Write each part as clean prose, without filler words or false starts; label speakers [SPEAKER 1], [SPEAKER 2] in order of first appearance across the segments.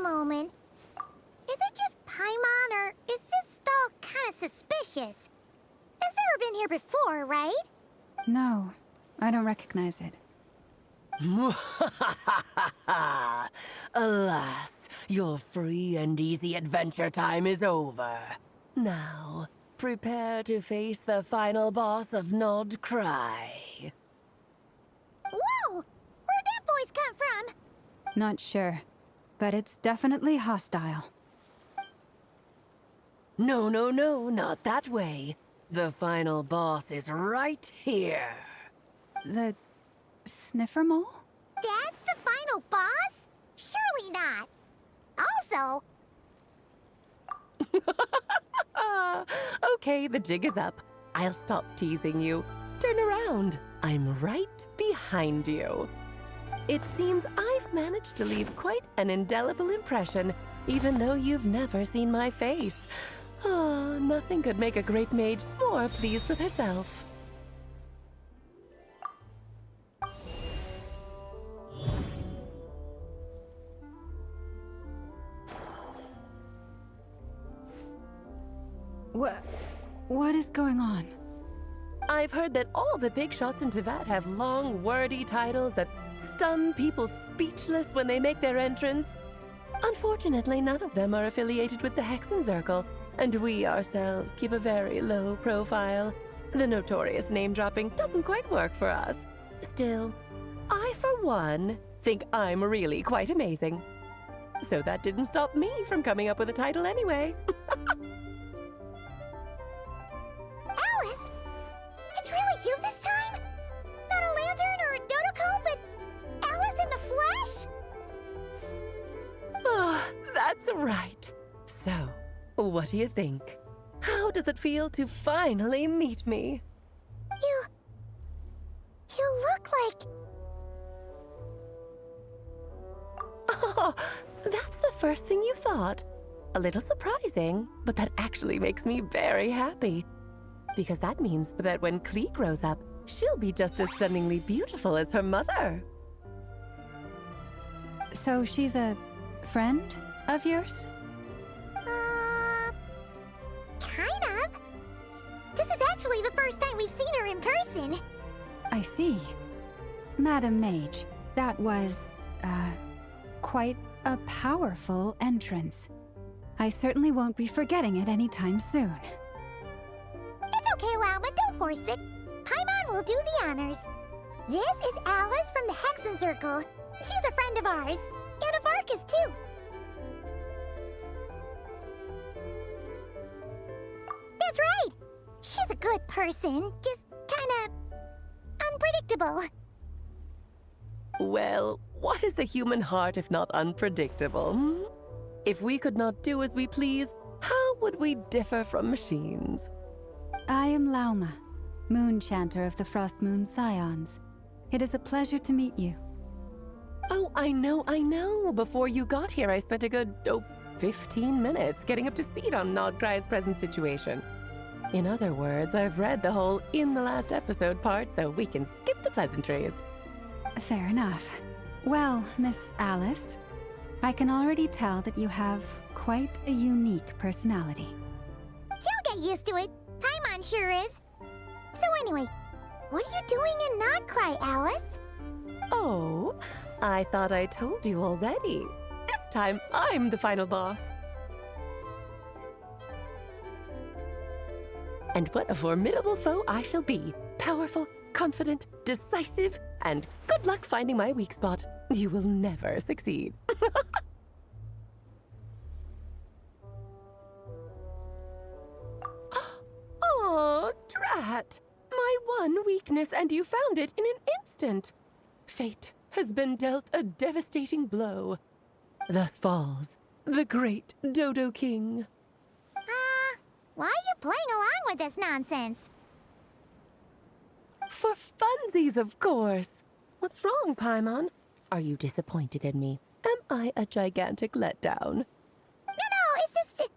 [SPEAKER 1] moment. Is it just Paimon, or is this stall kind of suspicious? It's never been here before, right?
[SPEAKER 2] No, I don't recognize it.
[SPEAKER 3] Alas, your free and easy adventure time is over. Now, prepare to face the final boss of Nocturne.
[SPEAKER 1] Whoa! Where'd that voice come from?
[SPEAKER 2] Not sure, but it's definitely hostile.
[SPEAKER 3] No, no, no, not that way. The final boss is right here.
[SPEAKER 2] The sniffer mole?
[SPEAKER 1] That's the final boss? Surely not. Also...
[SPEAKER 3] Okay, the jig is up. I'll stop teasing you. Turn around. I'm right behind you. It seems I've managed to leave quite an indelible impression, even though you've never seen my face. Ah, nothing could make a great mage more pleased with herself.
[SPEAKER 2] What is going on?
[SPEAKER 3] I've heard that all the big shots in Teyvat have long, wordy titles that stun people speechless when they make their entrance. Unfortunately, none of them are affiliated with the Hexen Circle, and we ourselves keep a very low profile. The notorious name-dropping doesn't quite work for us. Still, I, for one, think I'm really quite amazing. So that didn't stop me from coming up with a title anyway.
[SPEAKER 1] Alice? It's really you this time? Not a lantern or a Dodoko, but Alice in the flesh?
[SPEAKER 3] Oh, that's right. So, what do you think? How does it feel to finally meet me?
[SPEAKER 1] You look like...
[SPEAKER 3] Oh, that's the first thing you thought. A little surprising, but that actually makes me very happy. Because that means that when Klee grows up, she'll be just as stunningly beautiful as her mother.
[SPEAKER 2] So she's a friend of yours?
[SPEAKER 1] Kind of. This is actually the first time we've seen her in person.
[SPEAKER 2] I see. Madam Mage, that was, quite a powerful entrance. I certainly won't be forgetting it anytime soon.
[SPEAKER 1] It's okay, Lauma, don't force it. Paimon will do the honors. This is Alice from the Hexen Circle. She's a friend of ours, and of Arcus, too. That's right. She's a good person, just kinda unpredictable.
[SPEAKER 3] Well, what is the human heart if not unpredictable? Hmm? If we could not do as we please, how would we differ from machines?
[SPEAKER 2] I am Lauma, Moon Chanter of the Frost Moon Scions. It is a pleasure to meet you.
[SPEAKER 3] Oh, I know. Before you got here, I spent a good, 15 minutes getting up to speed on Nocturne's present situation. In other words, I've read the whole in the last episode part, so we can skip the pleasantries.
[SPEAKER 2] Fair enough. Well, Miss Alice, I can already tell that you have quite a unique personality.
[SPEAKER 1] You'll get used to it. Paimon sure is. So anyway, what are you doing in Nocturne, Alice?
[SPEAKER 3] Oh, I thought I told you already. This time, I'm the final boss. And what a formidable foe I shall be. Powerful, confident, decisive, and good luck finding my weak spot. You will never succeed. Oh, drat! My one weakness, and you found it in an instant. Fate has been dealt a devastating blow. Thus falls the great Dodo King.
[SPEAKER 1] Why are you playing along with this nonsense?
[SPEAKER 3] For funsies, of course. What's wrong, Paimon? Are you disappointed in me? Am I a gigantic letdown?
[SPEAKER 1] No, it's just...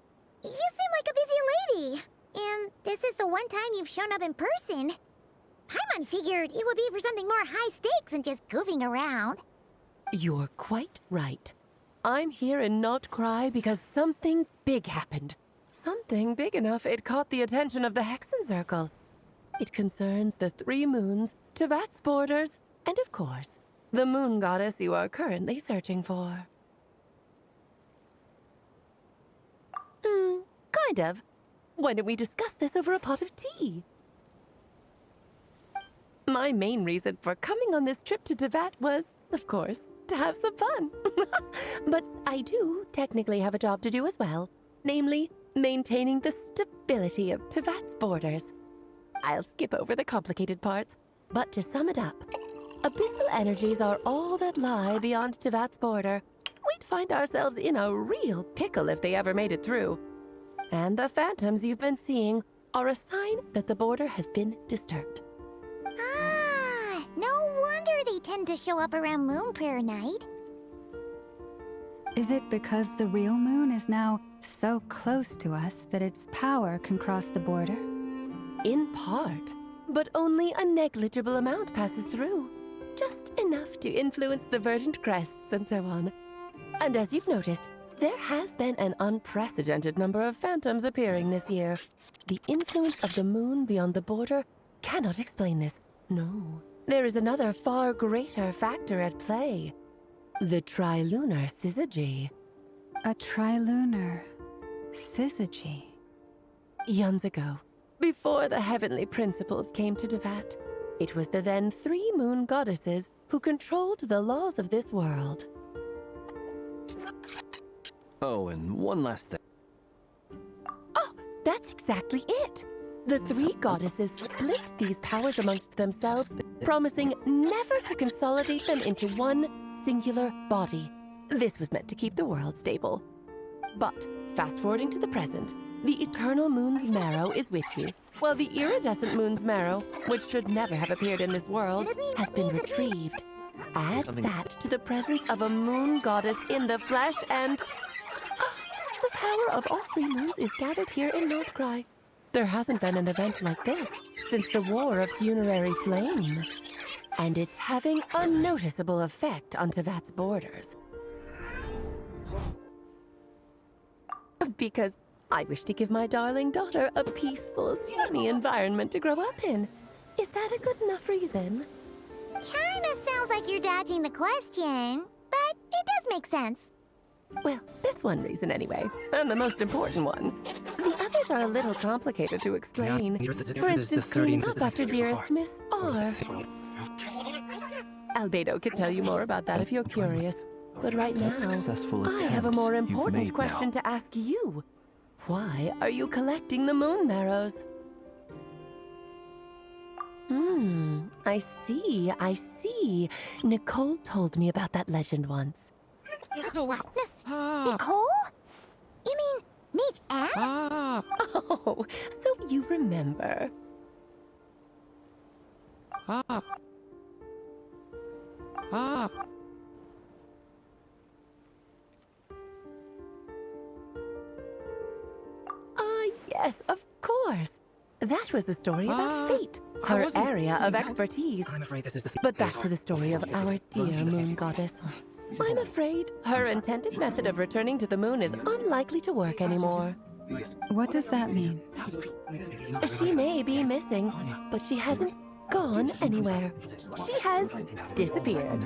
[SPEAKER 1] You seem like a busy lady. And this is the one time you've shown up in person. Paimon figured it would be for something more high stakes than just goofing around.
[SPEAKER 3] You're quite right. I'm here in Nocturne because something big happened. Something big enough it caught the attention of the Hexen Circle. It concerns the 3 moons, Tevat's borders, and of course, the moon goddess you are currently searching for. Kind of. Why don't we discuss this over a pot of tea? My main reason for coming on this trip to Tevat was, of course, to have some fun. But I do technically have a job to do as well, namely, maintaining the stability of Tevat's borders. I'll skip over the complicated parts, but to sum it up, abyssal energies are all that lie beyond Tevat's border. We'd find ourselves in a real pickle if they ever made it through. And the phantoms you've been seeing are a sign that the border has been disturbed.
[SPEAKER 1] Ah, no wonder they tend to show up around Moon Prayer Night.
[SPEAKER 2] Is it because the real moon is now so close to us that its power can cross the border?
[SPEAKER 3] In part, but only a negligible amount passes through. Just enough to influence the verdant crests and so on. And as you've noticed, there has been an unprecedented number of phantoms appearing this year. The influence of the moon beyond the border cannot explain this. No, there is another far greater factor at play. The trilunar syzygy.
[SPEAKER 2] A trilunar syzygy.
[SPEAKER 3] Eons ago, before the heavenly principles came to Tevat, it was the then 3 moon goddesses who controlled the laws of this world.
[SPEAKER 4] Oh, and one last thing.
[SPEAKER 3] Oh, that's exactly it. The 3 goddesses split these powers amongst themselves, promising never to consolidate them into one singular body. This was meant to keep the world stable. But, fast-forwarding to the present, the eternal moon's marrow is with you, while the iridescent moon's marrow, which should never have appeared in this world, has been retrieved. Add that to the presence of a moon goddess in the flesh and... the power of all 3 moons is gathered here in Nocturne. There hasn't been an event like this since the War of Funerary Flame. And it's having a noticeable effect on Tevat's borders. Because I wish to give my darling daughter a peaceful, sunny environment to grow up in. Is that a good enough reason?
[SPEAKER 1] Kinda sounds like you're dodging the question, but it does make sense.
[SPEAKER 3] Well, that's one reason anyway, and the most important one. The others are a little complicated to explain. For instance, cleaning up after dearest Miss R. Albedo can tell you more about that if you're curious. But right now, I have a more important question to ask you. Why are you collecting the moon marrows? I see. Nicole told me about that legend once.
[SPEAKER 1] Nicole? You mean Mage Anne?
[SPEAKER 3] Oh, so you remember. Yes, of course. That was a story about fate, her area of expertise.
[SPEAKER 4] I'm afraid this is the
[SPEAKER 3] But back to the story of our dear moon goddess. I'm afraid her intended method of returning to the moon is unlikely to work anymore.
[SPEAKER 2] What does that mean?
[SPEAKER 3] She may be missing, but she hasn't gone anywhere. She has disappeared.